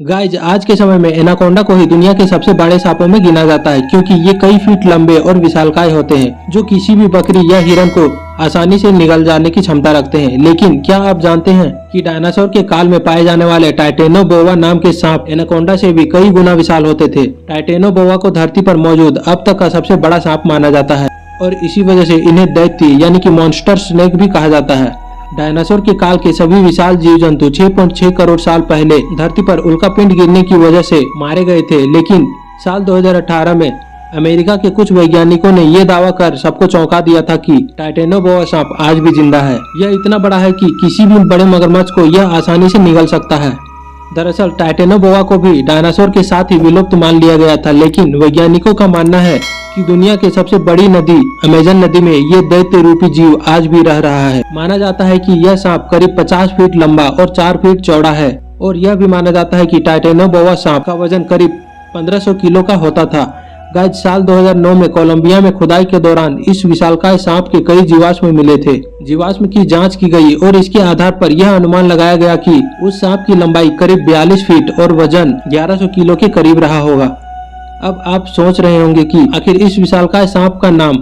Guys आज के समय में एनाकोंडा को ही दुनिया के सबसे बड़े सांपों में गिना जाता है, क्योंकि ये कई फीट लंबे और विशालकाय होते हैं जो किसी भी बकरी या हिरन को आसानी से निगल जाने की क्षमता रखते हैं। लेकिन क्या आप जानते हैं कि डायनासोर के काल में पाए जाने वाले टाइटेनोबोआ नाम के सांप एनाकोंडा से भी कई गुना विशाल होते थे। टाइटेनोबोआ को धरती पर मौजूद अब तक का सबसे बड़ा सांप माना जाता है और इसी वजह से इन्हें दैत्य यानी कि मॉन्स्टर स्नेक भी कहा जाता है। डायनासोर के काल के सभी विशाल जीव जंतु 6.6 करोड़ साल पहले धरती पर उल्कापिंड गिरने की वजह से मारे गए थे, लेकिन साल 2018 में अमेरिका के कुछ वैज्ञानिकों ने ये दावा कर सबको चौंका दिया था कि टाइटेनोबोआ सांप आज भी जिंदा है। यह इतना बड़ा है कि किसी भी बड़े मगरमच्छ को यह आसानी से निगल सकता है। दरअसल टाइटेनोबोआ को भी डायनासोर के साथ ही विलुप्त मान लिया गया था, लेकिन वैज्ञानिकों का मानना है कि दुनिया की सबसे बड़ी नदी अमेजन नदी में ये दैत्य रूपी जीव आज भी रह रहा है। माना जाता है कि यह सांप करीब 50 फीट लंबा और 4 फीट चौड़ा है और यह भी माना जाता है कि टाइटेनोबोआ सांप का वजन करीब 1500 किलो का होता था। गाइज साल 2009 में कोलंबिया में खुदाई के दौरान इस विशालकाय सांप के कई जीवाश्म मिले थे। जीवाश्म की जांच की गई और इसके आधार पर यह अनुमान लगाया गया कि उस सांप की लंबाई करीब 42 फीट और वजन 1100 किलो के करीब रहा होगा। अब आप सोच रहे होंगे कि आखिर इस विशालकाय सांप का नाम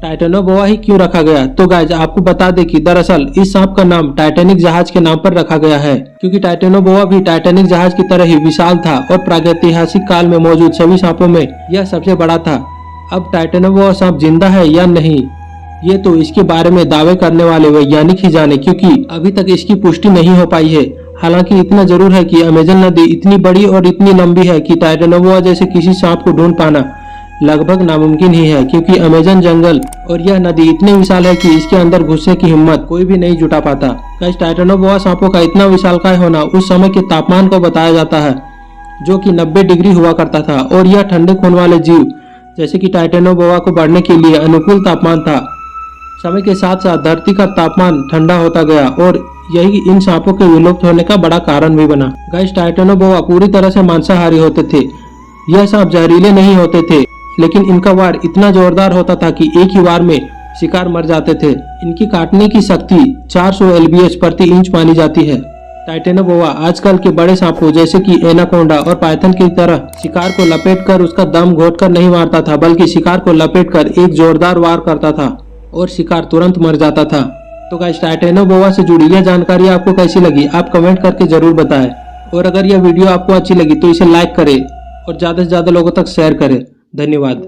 टाइटेनोबोआ ही क्यों रखा गया। तो गाइज आपको बता दें कि दरअसल इस सांप का नाम टाइटैनिक जहाज के नाम पर रखा गया है, क्योंकि टाइटेनोबोआ भी टाइटैनिक जहाज की तरह ही विशाल था और प्रागैतिहासिक काल में मौजूद सभी सांपों में यह सबसे बड़ा था। अब टाइटेनोबोआ सांप जिंदा है या नहीं, ये तो इसके बारे में दावे करने वाले वैज्ञानिक ही जाने, क्योंकि अभी तक इसकी पुष्टि नहीं हो पाई है। हालांकि इतना जरूर है कि अमेजन नदी इतनी बड़ी और इतनी लंबी है कि टाइटेनोबोआ जैसे किसी सांप को ढूंढ पाना लगभग नामुमकिन ही है, क्योंकि अमेजन जंगल और यह नदी इतनी विशाल है कि इसके अंदर घुसने की हिम्मत कोई भी नहीं जुटा पाता। गाइस टाइटेनोबोआ सांपों का इतना विशालकाय होना उस समय के तापमान को बताया जाता है, जो कि 90 डिग्री हुआ करता था और यह ठंडे खून वाले जीव जैसे कि टाइटेनोबोआ को बढ़ने के लिए अनुकूल तापमान था। समय के साथ साथ धरती का तापमान ठंडा होता गया और यही इन सांपों के विलुप्त होने का बड़ा कारण भी बना। गाइस टाइटेनोबोआ पूरी तरह से मांसाहारी होते थे। यह सांप जहरीले नहीं होते थे, लेकिन इनका वार इतना जोरदार होता था कि एक ही वार में शिकार मर जाते थे। इनकी काटने की शक्ति 400 lbh प्रति इंच मानी जाती है। टाइटेनोबोआ आजकल के बड़े सांपों जैसे कि एनाकोंडा और पाइथन की तरह शिकार को लपेटकर उसका दम घोटकर नहीं मारता था, बल्कि शिकार को लपेटकर एक जोरदार वार करता था और शिकार तुरंत मर जाता था। तो गाइस टाइटेनोबोआ से जुड़ी यह जानकारी आपको कैसी लगी, आप कमेंट करके जरूर बताएं। और अगर यह वीडियो आपको अच्छी लगी तो इसे लाइक करें और ज्यादा से ज्यादा लोगों तक शेयर करें। धन्यवाद।